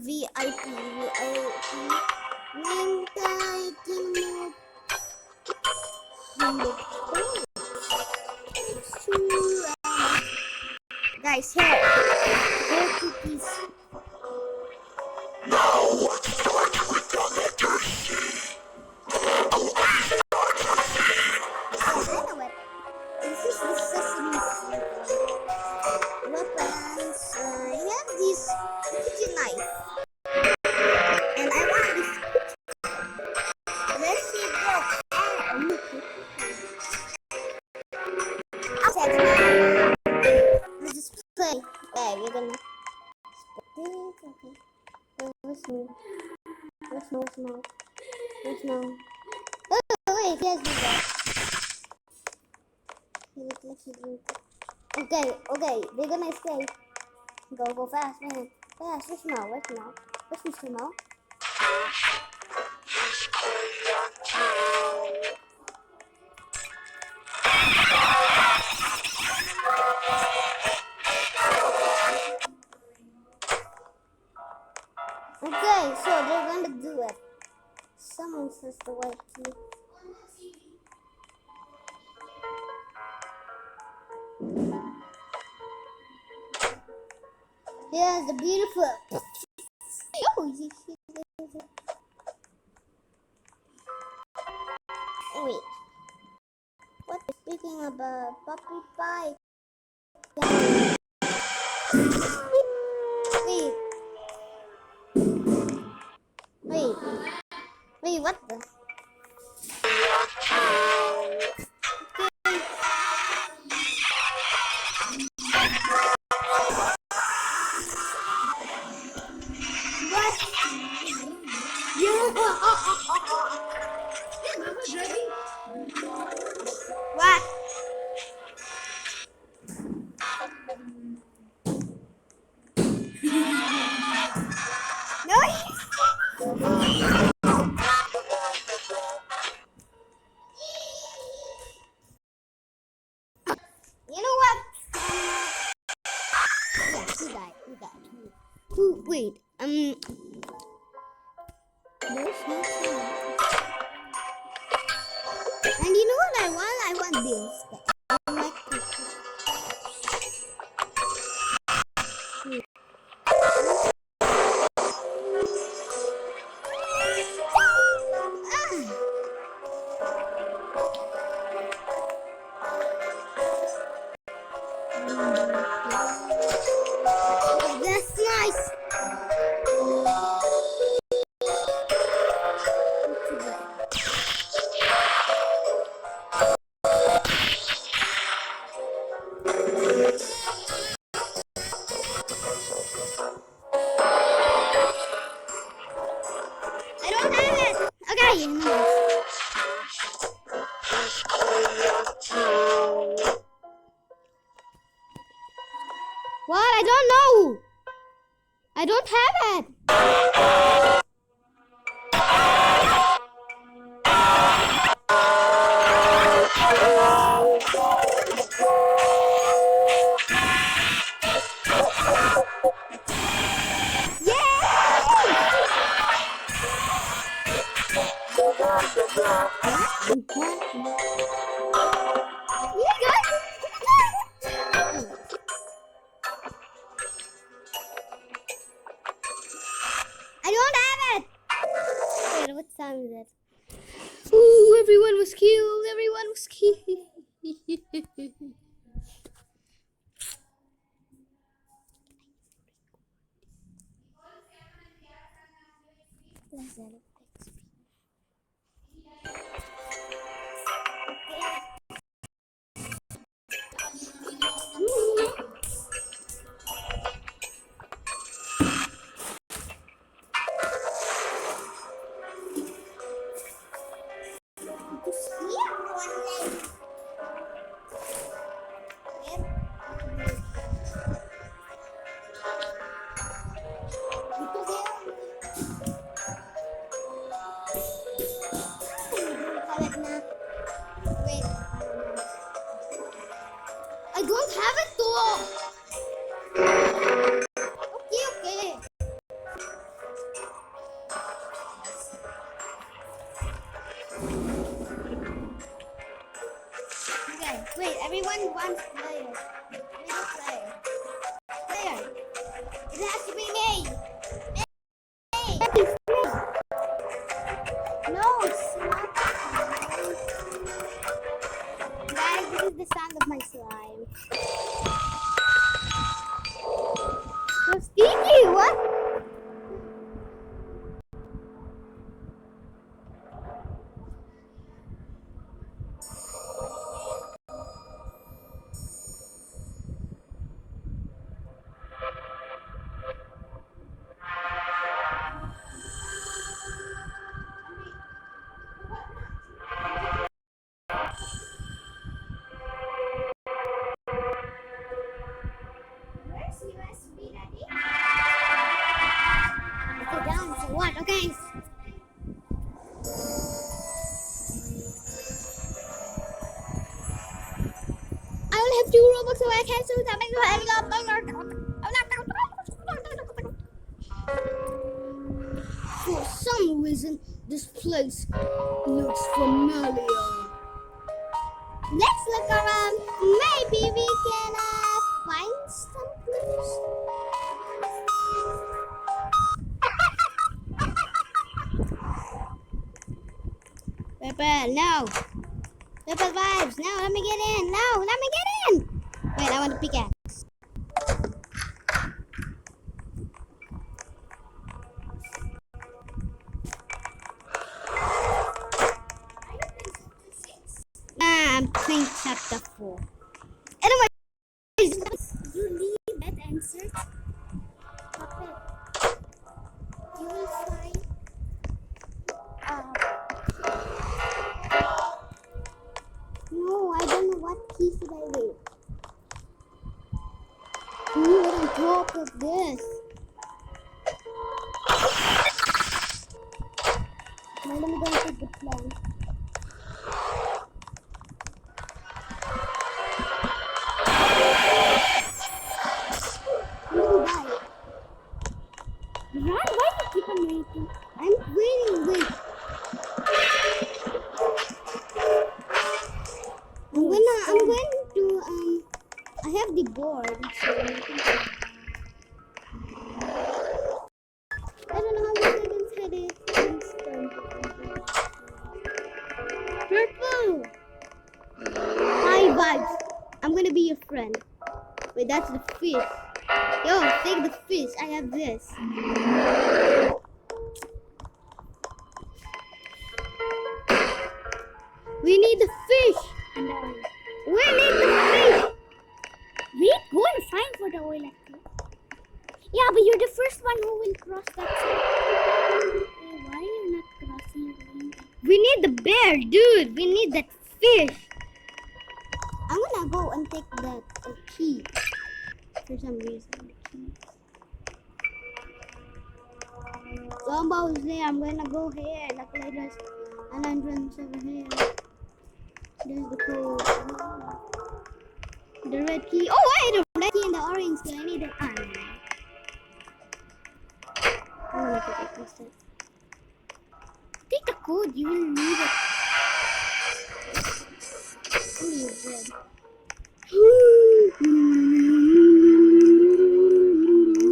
VIP. Minta timur. Guys, here. Go to this. This is the Sesame Street weapons. I have this kitchen knife, and I want this. Let's see, bro. Let's just play. Okay, we're gonna. Okay. Where's no? Oh wait, yes, we go. Okay, we're gonna escape. Go fast, man. Fast, where's Mo? Where's Mr. Mo? Okay, so they're gonna do it. Someone says the white key. Here's the beautiful. Oh, wait. What is speaking about puppy pie? Wait, what the? What? No. You know what? Yeah, who died? Who? Wait. There's no sound. And you know what I want? I want this. I like this. That's nice. I don't have it. Okay. What? I don't know. I don't have it. I don't have it. Wait, what time is it? Ooh, everyone was killed. Let's set it. player. It has to be me. Me. No, it's not. Guys, this is the sound of my slime. So sticky, what? Where's USB, Daddy? Okay, down. So what? Okay. I only have 2 Robux, so I can't do that. For some reason, this place looks familiar. Let's look around. Maybe we can find some clues. Pepper, no. Pepper vibes. No, let me get in. No, let me get in. Wait, I want a pickaxe. I'm playing chapter 4. Anyway, you leave that answer. You will find. No, I don't know what key should I read. Ooh, what on top of this? Now let me go and take the plan. Run, why do you keep on waiting? I'm waiting, wait. I'm going to, I have the board, so I don't know how many seconds had it. Purple! Hi, vibes. I'm gonna be your friend. Wait, that's the fish. Yo, take the fish. I have this. We need the fish. We need the fish. Wait, go and find for the oil actor. Yeah, but you're the first one who will cross that side. Hey, why are you not crossing the lane? We need the bear, dude. We need that fish. I'm gonna go and take that key. For some reason, the key. Zombo is there. I'm gonna go here. Luckily, there's an entrance over here. There's the code. The red key. Oh, wait, the red key and the orange key. I need the iron. I'm gonna take it instead. Take the code. You will need it. Only red.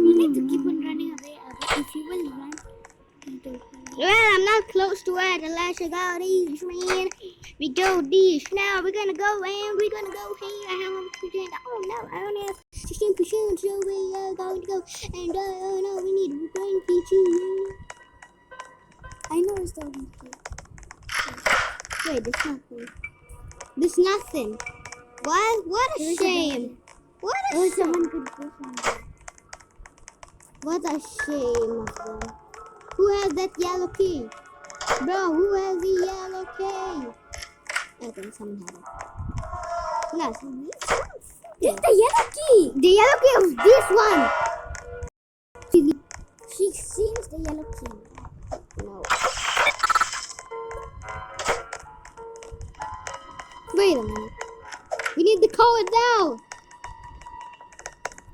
You need to keep on running away. If you will run, you don't run. Well, I'm not close to it unless I go these, man. We go these. Now we're gonna go and we're gonna go here. I have 100%. Oh no, I only have 16%. So we are going to go. And oh no, we need a green key too. I know it's the one key. Wait, there's nothing. There's nothing. What? What a shame. What a Oh, shame. someone could go somewhere. What a shame of them. Who has that yellow key? Bro, who has the yellow key? I think someone had it. No, It's the yellow key. the yellow key was this one. She seems the yellow key. No. Wait a minute. We need the code now.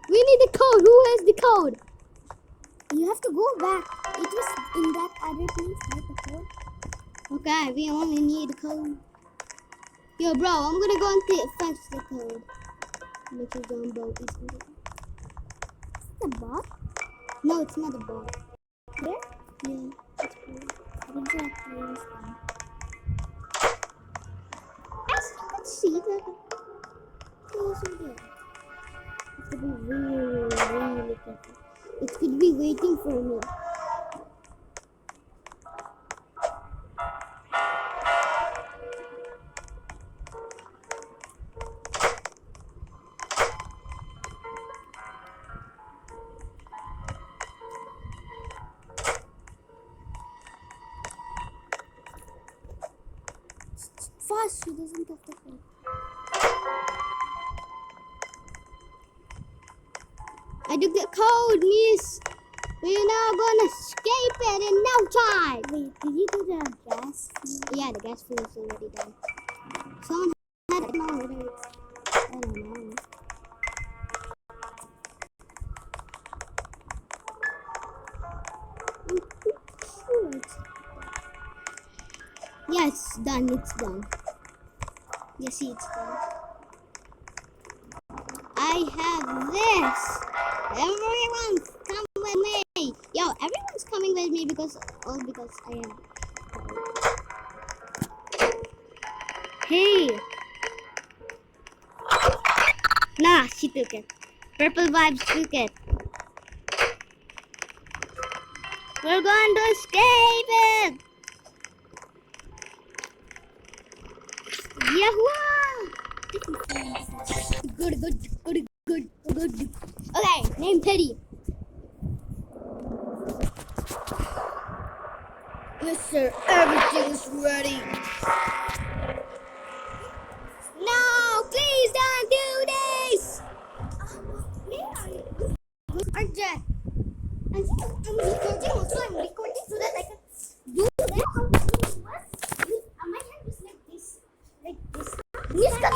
We need the code. Who has the code? You have to go back. It was in that other place, right? The code. Okay, we only need the code. Yo, bro, I'm gonna go and fetch the code. Make sure Jumbo is good. The ball? No, it's not a ball. There? Yeah, it's blue. Exactly. It's fine. Let's see that. Close it there. Have to be really, really careful. It could be waiting for me. Fast, she doesn't have to play. I took the code, miss. We're now gonna escape it in no time. Wait, did you do the gas? Yeah, the gas fuel is already done. Someone had it now. I don't know. Yeah, it's done. It's done. You see, it's done. I have this. Everyone, come with me. Yo, everyone's coming with me because I am. Hey. Nah, she took it. Purple Vibes took it. We're going to escape it. Yahoo! Good. Okay, name Teddy. Yes, sir. Everything's ready. No, please don't do this. Arjun, I'm recording so that I can do that. My hand was like this. Like this. Niska!